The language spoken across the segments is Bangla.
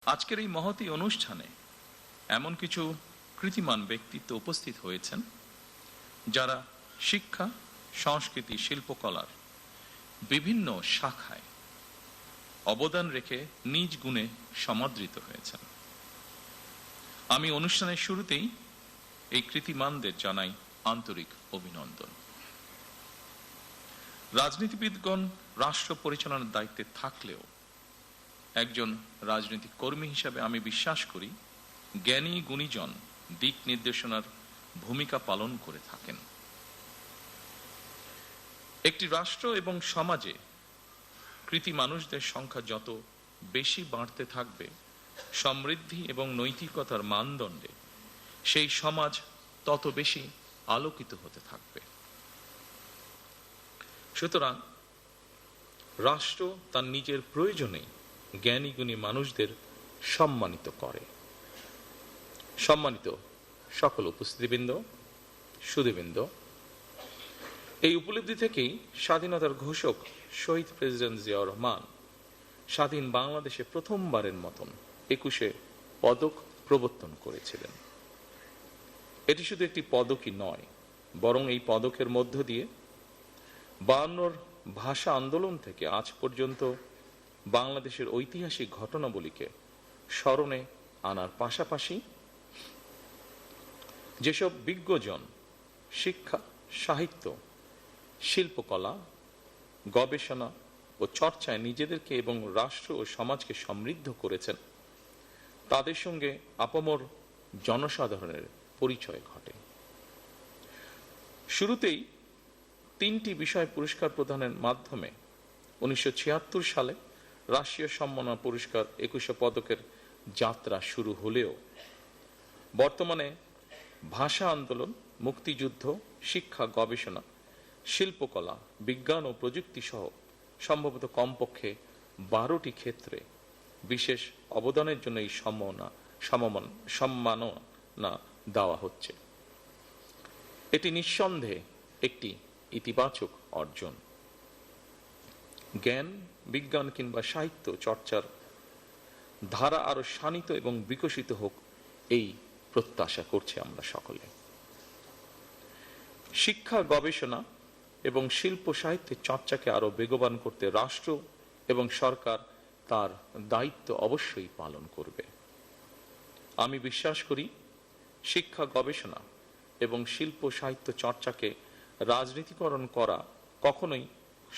আজকের এই মহতী অনুষ্ঠানে এমন কিছু কৃতিমান ব্যক্তিত্ব উপস্থিত হয়েছেন যারা শিক্ষা, সংস্কৃতি, শিল্পকলার বিভিন্ন শাখায় অবদান রেখে নিজ গুণে সমাদৃত হয়েছেন। আমি অনুষ্ঠানের শুরুতেই এই কৃতিমানদের জানাই আন্তরিক অভিনন্দন। রাজনীতিবিদগণ রাষ্ট্র পরিচালনার দায়িত্বে থাকলেও একজন রাজনৈতিক কর্মী হিসাবে আমি বিশ্বাস করি জ্ঞানী গুণীজন দিক নির্দেশনার ভূমিকা পালন করে থাকেন। একটি রাষ্ট্র এবং সমাজে কৃতি মানুষদের সংখ্যা যত বেশি বাড়তে থাকবে, সমৃদ্ধি এবং নৈতিকতার মানদণ্ডে সেই সমাজ তত বেশি আলোকিত হতে থাকবে। সুতরাং রাষ্ট্র তার নিজের প্রয়োজনে জ্ঞানী গুণী মানুষদের সম্মানিত করে। সম্মানিত সকল উপস্থিতিবৃন্দ, সুধীবৃন্দ, এই উপলব্ধি থেকেই স্বাধীনতার ঘোষক শহীদ প্রেসিডেন্ট জিয়াউর রহমান স্বাধীন বাংলাদেশে প্রথমবারের মতন 21শে পদক প্রবর্তন করেছিলেন। এটি শুধু একটি পদকই নয়, বরং এই পদকের মধ্য দিয়ে 52 ভাষা আন্দোলন থেকে আজ পর্যন্ত বাংলাদেশের ঐতিহাসিক ঘটনাবলীকে স্মরণে আনার পাশাপাশি যেসব বিজ্ঞজন শিক্ষা, সাহিত্য, শিল্পকলা, গবেষণা ও চর্চায় নিজেদেরকে এবং রাষ্ট্র ও সমাজকে সমৃদ্ধ করেছেন, তাদের সঙ্গে আপামর জনসাধারণের পরিচয় ঘটে। শুরুতেই 3টি বিষয় পুরস্কার প্রদানের মাধ্যমে 1976 সালে রাষ্ট্রীয় সম্মাননা পুরস্কার 21শে পদকের যাত্রা শুরু হলেও বর্তমানে ভাষা আন্দোলন, মুক্তিযুদ্ধ, শিক্ষা, গবেষণা, শিল্পকলা, বিজ্ঞান ও প্রযুক্তি সহ সম্ভবত কমপক্ষে 12টি ক্ষেত্রে বিশেষ অবদানের জন্য এই সম্মাননা দেওয়া হচ্ছে। এটি নিঃসন্দেহে একটি ইতিবাচক অর্জন। জ্ঞান, বিজ্ঞান কিংবা সাহিত্য চর্চার ধারা আরো শানিত এবং বিকশিত হোক, এই প্রত্যাশা করছি আমরা সকলে। শিক্ষা, গবেষণা এবং শিল্প সাহিত্যের চর্চাকে আরো বেগবান করতে রাষ্ট্র এবং সরকার তার দায়িত্ব অবশ্যই পালন করবে। আমি বিশ্বাস করি শিক্ষা, গবেষণা এবং শিল্প সাহিত্য চর্চাকে রাজনীতিকরণ করা কখনোই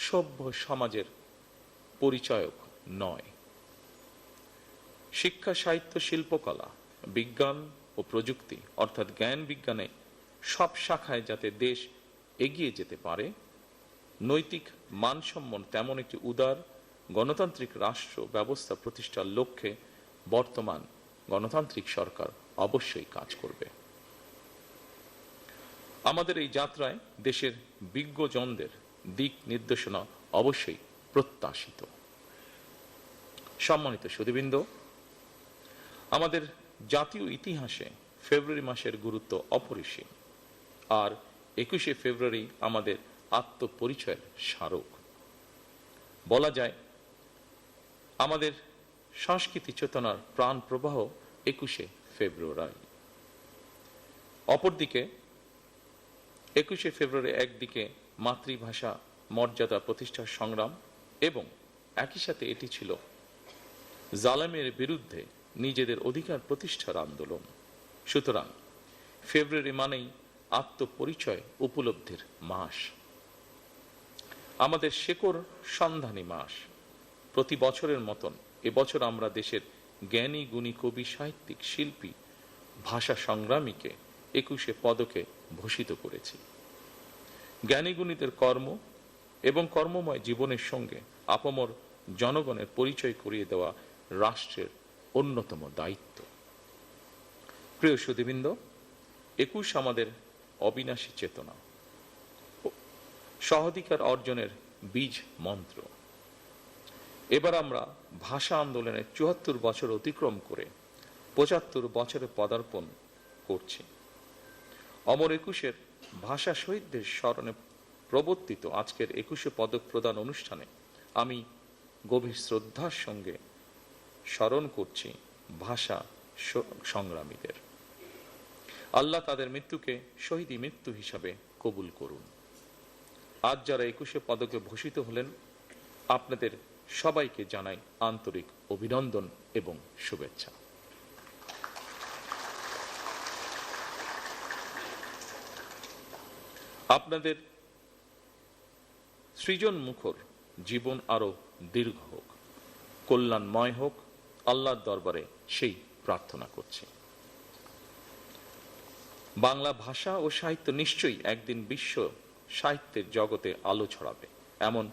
সভ্য সমাজের পরিচায়ক নয়। শিক্ষা, সাহিত্য, শিল্পকলা, বিজ্ঞান ও প্রযুক্তি অর্থাৎ জ্ঞান বিজ্ঞানে সব শাখায় যাতে দেশ এগিয়ে যেতে পারে, নৈতিক মানসম্পন্ন তেমন একটি উদার গণতান্ত্রিক রাষ্ট্র ব্যবস্থা প্রতিষ্ঠার লক্ষ্যে বর্তমান গণতান্ত্রিক সরকার অবশ্যই কাজ করবে। আমাদের এই যাত্রায় দেশের বিজ্ঞজনদের দিক নির্দেশনা অবশ্যই প্রত্যাশিত। সম্মানিত সুধীবৃন্দ, আমাদের জাতীয় ইতিহাসে ফেব্রুয়ারি মাসের গুরুত্ব অপরিসীম, আর 21শে ফেব্রুয়ারি আমাদের আত্মপরিচয়ের স্মারক। বলা যায় আমাদের সংস্কৃতি চেতনার প্রাণ প্রবাহ 21শে ফেব্রুয়ারি। অপরদিকে 21শে ফেব্রুয়ারি একদিকে মাতৃভাষা মর্যাদা প্রতিষ্ঠার সংগ্রাম এবং একই সাথে এটি ছিল জালেমের বিরুদ্ধে নিজেদের অধিকার প্রতিষ্ঠার আন্দোলন। সুতরাং ফেব্রুয়ারি মানেই আত্মপরিচয় উপলব্ধির মাস, আমাদের শেকড় সন্ধানী মাস। প্রতি বছরের মতন এবছর আমরা দেশের জ্ঞানী গুণী কবি, সাহিত্যিক, শিল্পী, ভাষা সংগ্রামীকে 21শে পদকে ভূষিত করেছি। জ্ঞানী গুণীদের কর্ম এবং কর্মময় জীবনের সঙ্গে আপামর জনগণের পরিচয় করিয়ে দেওয়া রাষ্ট্রের অন্যতম দায়িত্ব। প্রিয় সুধীবৃন্দ, 21 আমাদের অবিনাশী চেতনা, সহাধিকার অর্জনের বীজ মন্ত্র। এবার আমরা ভাষা আন্দোলনের 74 বছর অতিক্রম করে 75 বছরে পদার্পণ করছি। অমর 21-এর ভাষা শহীদদের স্মরণে প্রবর্তিত আজকের 21শে পদক প্রদান অনুষ্ঠানে আমি গভীর শ্রদ্ধার সঙ্গে স্মরণ করছি ভাষা সংগ্রামীদের। আল্লাহ তাদের মৃত্যুকে শহীদি মৃত্যু হিসাবে কবুল করুন। আজ যারা 21শে পদকে ভূষিত হলেন, আপনাদের সবাইকে জানাই আন্তরিক অভিনন্দন এবং শুভেচ্ছা। আপনাদের সৃজন মুখর জীবন আরো দীর্ঘ হোক, কল্যাণময় হোক, আল্লাহর দরবারে সেই প্রার্থনা করছি। বাংলা ভাষা ও সাহিত্য নিশ্চয়ই একদিন বিশ্ব সাহিত্যের জগতে আলো ছড়াবে, এমন